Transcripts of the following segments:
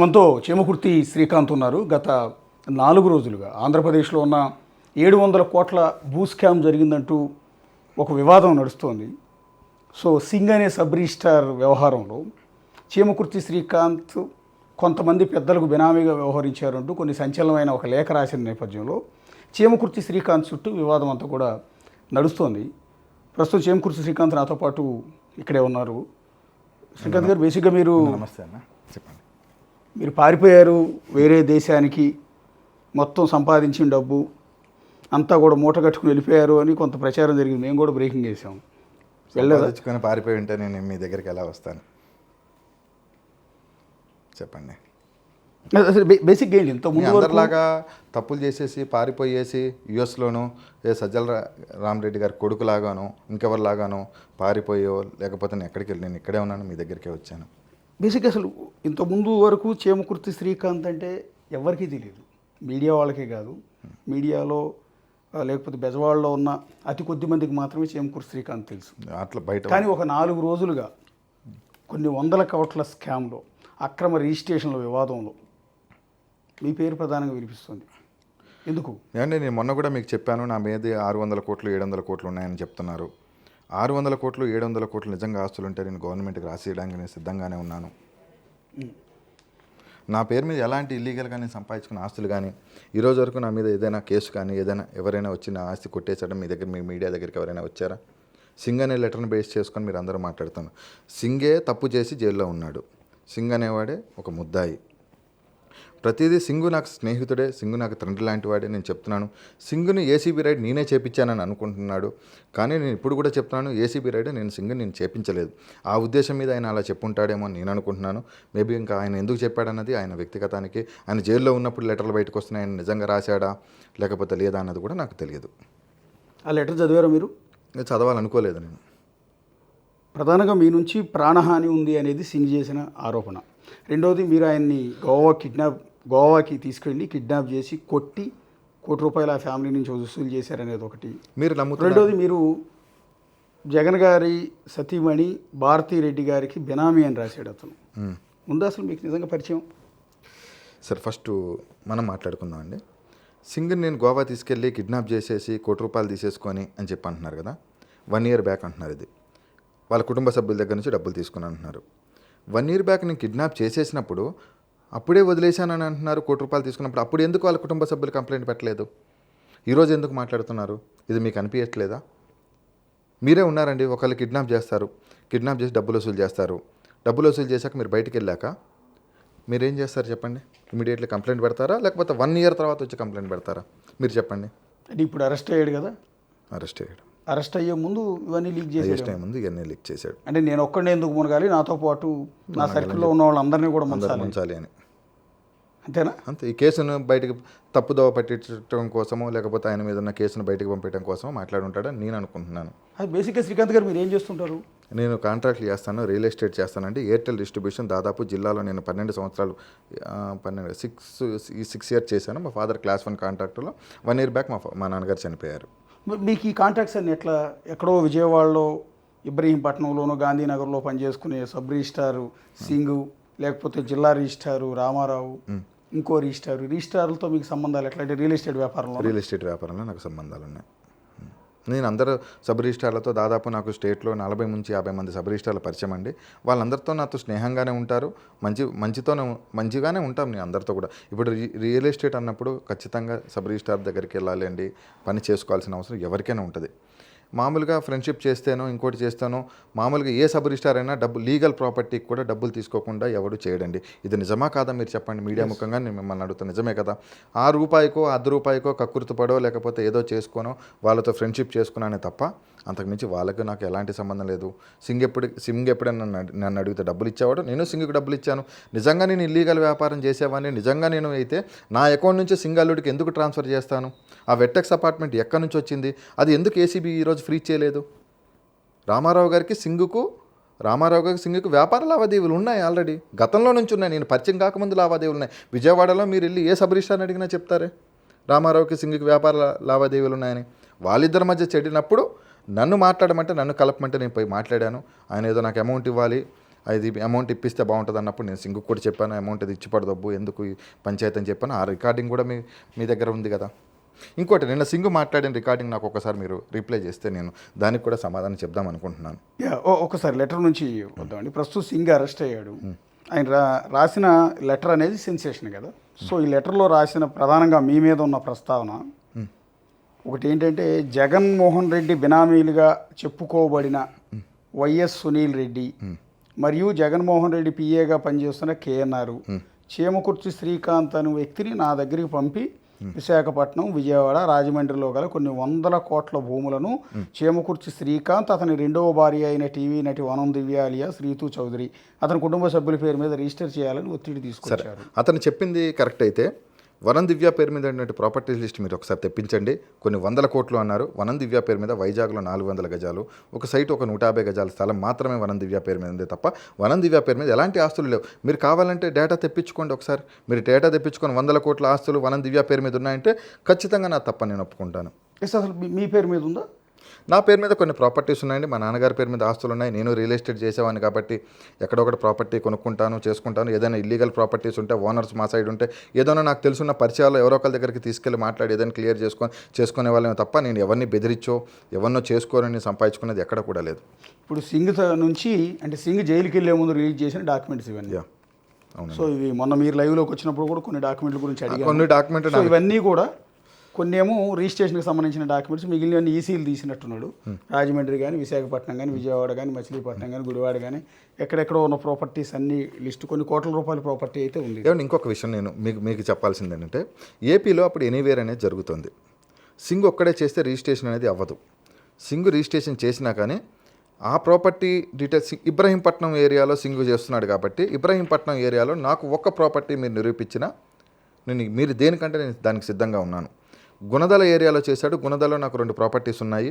మనతో చేమకుర్తి శ్రీకాంత్ ఉన్నారు. గత 4 రోజులుగా ఆంధ్రప్రదేశ్లో ఉన్న 700 కోట్ల భూ స్కామ్ జరిగిందంటూ ఒక వివాదం నడుస్తోంది. సో సింగ్ అనే సబ్ రిజిస్ట్రార్ వ్యవహారంలో చేమకుర్తి శ్రీకాంత్ కొంతమంది పెద్దలకు బినామీగా వ్యవహరించారంటూ కొన్ని సంచలనమైన ఒక లేఖ రాసిన నేపథ్యంలో చేమకుర్తి శ్రీకాంత్ చుట్టూ వివాదం అంతా కూడా నడుస్తోంది. ప్రస్తుతం చేమకుర్తి శ్రీకాంత్ నాతో పాటు ఇక్కడే ఉన్నారు. శ్రీకాంత్ గారు, బేసిక్గా మీరు నమస్తే అన్న, చెప్పండి. మీరు పారిపోయారు వేరే దేశానికి, మొత్తం సంపాదించిన డబ్బు అంతా కూడా మూట కట్టుకుని వెళ్ళిపోయారు అని కొంత ప్రచారం జరిగింది. మేము కూడా బ్రేకింగ్ చేసాం. వెళ్ళదలుచుకొని పారిపోయి ఉంటే నేను మీ దగ్గరికి ఎలా వస్తాను చెప్పండి. అసలు బేసిక్గా ఏంటి ఇంతకుముందు అందరిలాగా తప్పులు చేసేసి పారిపోయేసి యుఎస్లోను సజ్జల రామరెడ్డి గారి కొడుకులాగాను ఇంకెవరిలాగాను పారిపోయో లేకపోతే నేను ఎక్కడికి వెళ్ళి నేను ఇక్కడే ఉన్నాను, మీ దగ్గరికే వచ్చాను. బేసిక్గా అసలు ఇంతకుముందు వరకు చేమకుర్తి శ్రీకాంత్ అంటే ఎవరికీ తెలియదు, మీడియా వాళ్ళకే కాదు, మీడియాలో లేకపోతే బెజవాడలో ఉన్న అతి కొద్ది మందికి మాత్రమే చేమకుర్తి శ్రీకాంత్ తెలుసు. అట్లా బయట కానీ ఒక 4 రోజులుగా కొన్ని వందల కోట్ల స్కామ్లో, అక్రమ రిజిస్ట్రేషన్ల వివాదంలో మీ పేరు ప్రధానంగా వినిపిస్తుంది. ఎందుకు? ఏమంటే నేను మొన్న కూడా మీకు చెప్పాను, నా మీద 600 కోట్లు 700 కోట్లు ఉన్నాయని చెప్తున్నారు. 600 కోట్లు 700 కోట్లు నిజంగా ఆస్తులు ఉంటే నేను గవర్నమెంట్కి రాసేయడానికి నేను సిద్ధంగానే ఉన్నాను. నా పేరు మీద ఎలాంటి ఇల్లీగల్గా నేను సంపాదించుకున్న ఆస్తులు కానీ ఈరోజు వరకు నా మీద ఏదైనా కేసు కానీ ఏదైనా ఎవరైనా వచ్చి నా ఆస్తి కొట్టేసడం మీ దగ్గర, మీ మీడియా దగ్గరికి ఎవరైనా వచ్చారా? సింగ్ అనే లెటర్ని బేస్ చేసుకొని మీరు అందరూ మాట్లాడుతాను. సింగే తప్పు చేసి జైల్లో ఉన్నాడు. సింగ్ అనేవాడే ఒక ముద్దాయి. ప్రతిదీ సింగు నాకు స్నేహితుడే, సింగు నాకు తండ్రి లాంటి వాడే. నేను చెప్తున్నాను, సింగుని ఏసీబీ రైడ్ నేనే చేపించానని అనుకుంటున్నాడు. కానీ నేను ఇప్పుడు కూడా చెప్తున్నాను, ఏసీబీ రైడ్ నేను సింగుని నేను చేపించలేదు. ఆ ఉద్దేశం మీద ఆయన అలా చెప్పుంటాడేమో అని నేను అనుకుంటున్నాను. మేబీ ఇంకా ఆయన ఎందుకు చెప్పాడన్నది ఆయన వ్యక్తిగతానికి, ఆయన జైల్లో ఉన్నప్పుడు లెటర్లు బయటకు వస్తున్నాయి, ఆయన నిజంగా రాశాడా లేకపోతే లేదా అన్నది కూడా నాకు తెలియదు. ఆ లెటర్ చదివారా మీరు? చదవాలనుకోలేదు నేను. ప్రధానంగా మీ నుంచి ప్రాణహాని ఉంది అనేది సింగ్ చేసిన ఆరోపణ. రెండవది, మీరు ఆయన్ని గోవాకి తీసుకెళ్ళి కిడ్నాప్ చేసి కొట్టి ₹1 కోటి ఆ ఫ్యామిలీ నుంచి వసూలు చేశారనేది ఒకటి. మీరు నమ్ముతారు. రెండవది, మీరు జగన్ గారి సతీమణి భారతీరెడ్డి గారికి బినామీ అని రాశాడు అతను. ముందు అసలు మీకు నిజంగా పరిచయం? సార్, ఫస్ట్ మనం మాట్లాడుకుందాం అండి. సింగ్ని నేను గోవా తీసుకెళ్ళి కిడ్నాప్ చేసేసి ₹1 కోటి తీసేసుకొని అని చెప్పి అంటున్నారు కదా. 1 year బ్యాక్ అంటున్నారు. ఇది వాళ్ళ కుటుంబ సభ్యుల దగ్గర నుంచి డబ్బులు తీసుకుని అంటున్నారు. 1 year బ్యాక్ నేను కిడ్నాప్ చేసేసినప్పుడు అప్పుడే వదిలేశానని అంటున్నారు. ₹1 కోటి తీసుకున్నప్పుడు అప్పుడు ఎందుకు వాళ్ళ కుటుంబ సభ్యులు కంప్లైంట్ పెట్టలేదు? ఈరోజు ఎందుకు మాట్లాడుతున్నారు? ఇది మీకు అనిపించట్లేదా? మీరే ఉన్నారండి, ఒకళ్ళు కిడ్నాప్ చేస్తారు, కిడ్నాప్ చేసి డబ్బులు వసూలు చేస్తారు. డబ్బులు వసూలు చేశాక మీరు బయటికి వెళ్ళాక మీరేం చేస్తారు చెప్పండి? ఇమీడియట్లీ కంప్లైంట్ పెడతారా లేకపోతే 1 year తర్వాత వచ్చి కంప్లైంట్ పెడతారా? మీరు చెప్పండి. అంటే ఇప్పుడు అరెస్ట్ అయ్యాడు కదా, అరెస్ట్ అయ్యాడు. అరెస్ట్ అయ్యే ముందు ఇవన్నీ లీక్ చేశాడు. ముందు ఇవన్నీ లీక్ చేశాడు. అంటే నేను ఒక్కడే ఎందుకు మునగాలి, నాతో పాటు నా సర్కిల్లో ఉన్న వాళ్ళందరినీ కూడా ముంచాలి అని. అంతేనా? అంతే. ఈ కేసును బయటకు తప్పుదోవ పట్టించడం కోసమో లేకపోతే ఆయన మీద ఉన్న కేసును బయటకు పంపించడం కోసమో మాట్లాడుంటాడని నేను అనుకుంటున్నాను. అది బేసిక్గా శ్రీకాంత్ గారు మీరు ఏం చేస్తుంటారు? నేను కాంట్రాక్ట్లు చేస్తాను, రియల్ ఎస్టేట్ చేస్తానండి. ఎయిర్టెల్ డిస్ట్రిబ్యూషన్ దాదాపు జిల్లాలో నేను 12 సంవత్సరాలు 6 years చేశాను. మా ఫాదర్ Class 1 కాంట్రాక్టర్లో. 1 year బ్యాక్ మా నాన్నగారు చనిపోయారు. మీకు ఈ కాంట్రాక్ట్స్ అన్ని ఎట్లా? ఎక్కడో విజయవాడలో ఇబ్రహీంపట్నంలోనూ గాంధీనగర్లో పనిచేసుకునే సబ్ రిజిస్ట్రారు సింగు, లేకపోతే జిల్లా రిజిస్ట్రారు రామారావు, ఇంకో రిజిస్ట్రార్లతో మీకు సంబంధాలు ఎట్లా? అంటే రియల్ ఎస్టేట్ వ్యాపారంలో నాకు సంబంధాలు ఉన్నాయి. నేను అందరూ సబ్ రిజిస్ట్రార్లతో దాదాపు నాకు స్టేట్లో 40 నుంచి 50 మంది సబ్ రిజిస్ట్రార్ల పరిచయం అండి. వాళ్ళందరితో నాతో స్నేహంగానే ఉంటారు, మంచిగానే ఉంటాం నేను అందరితో కూడా. ఇప్పుడు రియల్ ఎస్టేట్ అన్నప్పుడు ఖచ్చితంగా సబ్ రిజిస్ట్రార్ దగ్గరికి వెళ్ళాలి అండి, పని చేసుకోవాల్సిన అవసరం ఎవరికైనా ఉంటుంది. మామూలుగా ఫ్రెండ్షిప్ చేస్తేనో ఇంకోటి చేస్తానో మామూలుగా ఏ సబ్ రిజిస్ట్రార్ అయినా లీగల్ ప్రాపర్టీకి కూడా డబ్బులు తీసుకోకుండా ఎవడు చేయడండి. ఇది నిజమా కాదా మీరు చెప్పండి? మీడియా ముఖంగా నేను మిమ్మల్ని అడుగుతాను, నిజమే కదా? ₹1కో ₹10 కక్కుర్తిపడో లేకపోతే ఏదో చేసుకోనో వాళ్ళతో ఫ్రెండ్షిప్ చేసుకున్నానే తప్ప అంతకుమించి వాళ్ళకి నాకు ఎలాంటి సంబంధం లేదు. సింగ్ ఎప్పుడైనా నన్ను అడిగితే డబ్బులు ఇచ్చేవాడు, నేను సింగ్కి డబ్బులు ఇచ్చాను. నిజంగా నేను ఇల్లీగల్ వ్యాపారం చేసేవాడిని, నిజంగా నేను అయితే నా అకౌంట్ నుంచి సింగ్ అల్లుడికి ఎందుకు ట్రాన్స్ఫర్ చేస్తాను? ఆ వెట్టెక్స్ అపార్ట్మెంట్ ఎక్కడి నుంచి వచ్చింది? అది ఎందుకు ఏసీబీ ఈరోజు ఫ్రీ చేయలేదు? రామారావు గారికి సింగుకు వ్యాపార లావాదేవీలు ఉన్నాయి ఆల్రెడీ, గతంలో నుంచి ఉన్నాయి. నేను పరిచయం కాకముందు లావాదేవీలు ఉన్నాయి. విజయవాడలో మీరు వెళ్ళి ఏ సబ్ రిజిస్ట్రార్ని అడిగినా చెప్తారే రామారావుకి సింగుకి వ్యాపార లావాదేవీలు ఉన్నాయని. వాళ్ళిద్దరి మధ్య చెడినప్పుడు నన్ను మాట్లాడమంటే, నన్ను కలపమంటే నేను పోయి మాట్లాడాను. ఆయన ఏదో నాకు అమౌంట్ ఇవ్వాలి, అది అమౌంట్ ఇప్పిస్తే బాగుంటుంది అన్నప్పుడు నేను సింగ్ కూడా చెప్పాను, అమౌంట్ ఇది ఇచ్చి పడదబ్బు ఎందుకు ఈ పంచాయతీ అని చెప్పాను. ఆ రికార్డింగ్ కూడా మీ దగ్గర ఉంది కదా. ఇంకోటి నిన్న సింగ్ మాట్లాడిన రికార్డింగ్ నాకు ఒకసారి మీరు రీప్లే చేస్తే నేను దానికి కూడా సమాధానం చెప్దాం అనుకుంటున్నాను. ఒకసారి లెటర్ నుంచి వద్దామండి. ప్రస్తుతం సింగ్ అరెస్ట్ అయ్యాడు. ఆయన రాసిన లెటర్ అనేది సెన్సేషన్ కదా. సో ఈ లెటర్లో రాసిన ప్రధానంగా మీ మీద ఉన్న ప్రస్తావన ఒకటి ఏంటంటే, జగన్మోహన్ రెడ్డి బినామీలుగా చెప్పుకోబడిన వైఎస్ సునీల్ రెడ్డి మరియు జగన్మోహన్ రెడ్డి పిఏగా పనిచేస్తున్న కేఎన్ఆర్, చీమకుర్తి శ్రీకాంత్ అనే వ్యక్తిని నా దగ్గరికి పంపి విశాఖపట్నం, విజయవాడ, రాజమండ్రిలో గల కొన్ని 100 కోట్ల భూములను చీమకుర్తి శ్రీకాంత్, అతని రెండవ భార్య అయిన టీవీ నటి వనం దివ్య అలియాస్ రీతూ చౌదరి, అతని కుటుంబ సభ్యుల పేరు మీద రిజిస్టర్ చేయాలని ఒత్తిడి తీసుకొచ్చారు. అతను చెప్పింది కరెక్ట్ అయితే వనం దివ్య పేరు మీద ఉన్నటువంటి ప్రాపర్టీస్ లిస్ట్ మీరు ఒకసారి తెప్పించండి. కొన్ని 100 కోట్లు అన్నారు. వనం దివ్య పేరు మీద వైజాగ్లో 400 గజాలు, ఒక సైట్ ఒక 150 గజాల స్థలం మాత్రమే వనం దివ్య పేరు మీద ఉంది తప్ప వనం దివ్య పేరు మీద ఎలాంటి ఆస్తులు లేవు. మీరు కావాలంటే డేటా తెప్పించుకోండి ఒకసారి. మీరు డేటా తెప్పించుకొని 100 కోట్ల ఆస్తులు వనం దివ్య పేరు మీద ఉన్నాయంటే ఖచ్చితంగా నా తప్ప నేను ఒప్పుకుంటాను. అసలు మీ పేరు మీద ఉందా? నా పేరు మీద కొన్ని ప్రాపర్టీస్ ఉన్నాయండి. మా నాన్నగారి పేరు మీద ఆస్తులు ఉన్నాయి. నేను రియల్ ఎస్టేట్ చేసేవాడిని కాబట్టి ఎక్కడొకటి ప్రాపర్టీ కొనుక్కుంటాను, చేసుకుంటాను. ఏదైనా ఇల్లీగల్ ప్రాపర్టీస్ ఉంటే, ఓనర్స్ మా సైడ్ ఉంటే, ఏదైనా నాకు తెలుసున్న పరిచయాలు ఎవరో ఒకరి దగ్గరికి తీసుకెళ్ళి మాట్లాడి ఏదైనా క్లియర్ చేసుకునే వాళ్ళమే తప్ప నేను ఎవరిని బెదిరించో ఎవరినో చేసుకోరని సంపాదించుకునేది ఎక్కడ కూడా లేదు. ఇప్పుడు సింగ్ నుంచి అంటే సింగ్ జైలుకి వెళ్ళే ముందు రిలీజ్ చేసిన డాక్యుమెంట్స్ ఇవన్నీ. అవును. సో ఇవి మొన్న మీరు లైవ్లోకి వచ్చినప్పుడు కూడా కొన్ని డాక్యుమెంట్ల గురించి అడిగారు. కొన్ని డాక్యుమెంట్ ఇవన్నీ కూడా కొన్ని ఏమో రిజిస్ట్రేషన్కి సంబంధించిన డాక్యుమెంట్స్, మిగిలిన ఈసీలు తీసినట్టున్నాడు. రాజమండ్రి కానీ, విశాఖపట్నం కానీ, విజయవాడ కానీ, మచిలీపట్నం కానీ, గుడివాడ కానీ, ఎక్కడెక్కడో ఉన్న ప్రాపర్టీస్ అన్ని లిస్ట్ కొన్ని కోట్ల రూపాయల ప్రాపర్టీ అయితే ఉంది. ఏమంటే ఇంకొక విషయం నేను మీకు చెప్పాల్సింది ఏంటంటే, ఏపీలో అప్పుడు ఎనీవేర్ అనేది జరుగుతుంది. సింగ్ ఒక్కడే చేస్తే రిజిస్ట్రేషన్ అనేది అవ్వదు. సింగ్ రిజిస్ట్రేషన్ చేసినా కానీ ఆ ప్రాపర్టీ డీటెయిల్స్ ఇబ్రహీంపట్నం ఏరియాలో సింగ్ చేస్తున్నాడు కాబట్టి ఇబ్రహీంపట్నం ఏరియాలో నాకు ఒక్క ప్రాపర్టీ మీరు నిరూపించినా మీరు దేనికంటే నేను దానికి సిద్ధంగా ఉన్నాను. గుణదల ఏరియాలో చేశాడు, గుణదలలో నాకు 2 ప్రాపర్టీస్ ఉన్నాయి.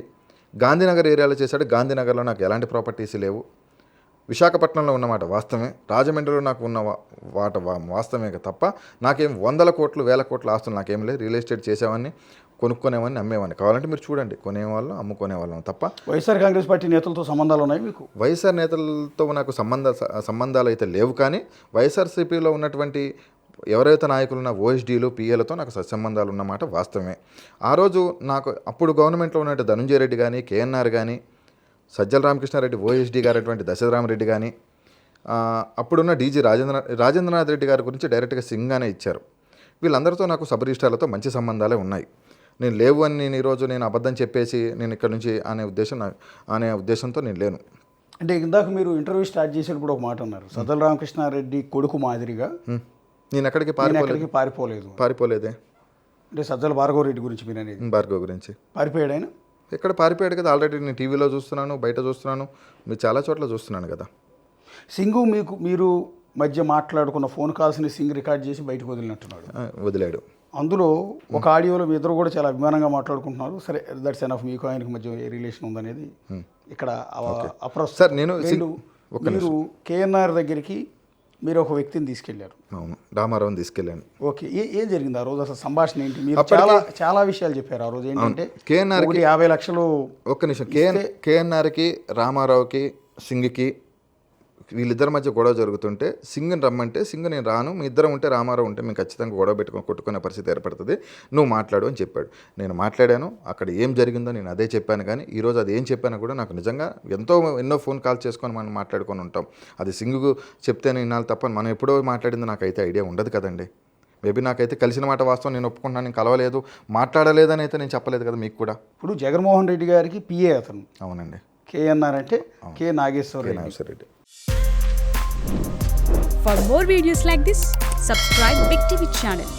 గాంధీనగర్ ఏరియాలో చేశాడు, గాంధీనగర్లో నాకు ఎలాంటి ప్రాపర్టీస్ లేవు. విశాఖపట్నంలో ఉన్నమాట వాస్తవమే, రాజమండ్రిలో నాకు ఉన్న వాస్తవమే తప్ప నాకేం 100 కోట్లు 1000 కోట్ల ఆస్తులు నాకేం లేదు. రియల్ ఎస్టేట్ చేసేవాడిని, కొనుక్కునేవాడిని, అమ్మేవాడిని. కావాలంటే మీరు చూడండి, కొనేవాళ్ళం అమ్ముకునేవాళ్ళం తప్ప. వైఎస్ఆర్ కాంగ్రెస్ పార్టీ నేతలతో సంబంధాలు ఉన్నాయి మీకు? వైఎస్ఆర్ నేతలతో నాకు సంబంధాలు అయితే లేవు. కానీ వైఎస్ఆర్సీపీలో ఉన్నటువంటి ఎవరైతే నాయకులు ఉన్న ఓఎస్డీలు, పిఏలతో నాకు సత్సంబంధాలు ఉన్నమాట వాస్తవమే. ఆ రోజు నాకు అప్పుడు గవర్నమెంట్లో ఉన్నట్టు ధనుంజయ రెడ్డి కానీ, కేఎన్ఆర్ కానీ, సజ్జల రామకృష్ణారెడ్డి ఓఎస్డీ గారు అటువంటి దశరథరామరెడ్డి కానీ, అప్పుడున్న డీజీ రాజేంద్రనాథ్ రెడ్డి గారి గురించి డైరెక్ట్గా సింగ్గానే ఇచ్చారు. వీళ్ళందరితో నాకు సబ్ రిజిస్ట్రార్లతో మంచి సంబంధాలే ఉన్నాయి. నేను లేవు అని నేను ఈరోజు నేను అబద్ధం చెప్పేసి నేను ఇక్కడ నుంచి అనే ఉద్దేశంతో నేను లేను. అంటే ఇందాక మీరు ఇంటర్వ్యూ స్టార్ట్ చేసేటప్పుడు ఒక మాట అన్నారు, సజ్జల రామకృష్ణారెడ్డి కొడుకు మాదిరిగా నేను ఎక్కడికి పారిపోలేదే. అంటే సజ్జల భార్గవ రెడ్డి గురించి మీరు అనేది? భార్గవ్ గురించి పారిపోయాడు ఆయన? ఎక్కడ పారిపోయాడు కదా, ఆల్రెడీ నేను టీవీలో చూస్తున్నాను, బయట చూస్తున్నాను, మీరు చాలా చోట్ల చూస్తున్నాను కదా. సింగు మీరు మధ్య మాట్లాడుకున్న ఫోన్ కాల్స్ని సింగ్ రికార్డ్ చేసి బయటకు వదిలాడు. అందులో ఒక ఆడియోలో మీ ఇద్దరు కూడా చాలా అభిమానంగా మాట్లాడుకుంటున్నారు. సరే, దట్స్ ఎనఫ్. మీకు ఆయనకు మధ్య ఏ రిలేషన్ ఉందనేది ఇక్కడ సార్. మీరు కేఎన్ఆర్ దగ్గరికి మీరు ఒక వ్యక్తిని తీసుకెళ్లారు. అవును, రామారావుని తీసుకెళ్ళాను. ఓకే, ఏం జరిగింది ఆ రోజు? అసలు సంభాషణ ఏంటి? మీరు చాలా విషయాలు చెప్పారు ఆ రోజు. ఏంటంటే కేఎన్ఆర్కి 50 లక్షలు. ఒక్క నిమిషం. కేఎన్ఆర్కి, రామారావుకి, సింగ్కి వీళ్ళిద్దరి మధ్య గొడవ జరుగుతుంటే సింగ్ని రమ్మంటే సింగ్ నేను రాను, మీ ఇద్దరం ఉంటే రామారావు ఉంటే మేము ఖచ్చితంగా గొడవ కొట్టుకునే పరిస్థితి ఏర్పడుతుంది, నువ్వు మాట్లాడు అని చెప్పాడు. నేను మాట్లాడాను. అక్కడ ఏం జరిగిందో నేను అదే చెప్పాను. కానీ ఈరోజు అది ఏం చెప్పానో కూడా నాకు నిజంగా ఎన్నో ఫోన్ కాల్ చేసుకొని మనం మాట్లాడుకొని ఉంటాం. అది సింగ్కు చెప్తేనే వినాలి తప్ప మనం ఎప్పుడో మాట్లాడిందో నాకైతే ఐడియా ఉండదు కదండి. మేబీ నాకైతే కలిసిన మాట వాస్తవం, నేను ఒప్పుకుంటున్నాను, నేను కలవలేదు, మాట్లాడలేదని అయితే నేను చెప్పలేదు కదా మీకు కూడా. ఇప్పుడు జగన్మోహన్ రెడ్డి గారికి పిఏ అతను. అవునండి. కేఎన్ఆర్ అంటే K Nageswara Reddy. For more videos like this, subscribe Big TV channel.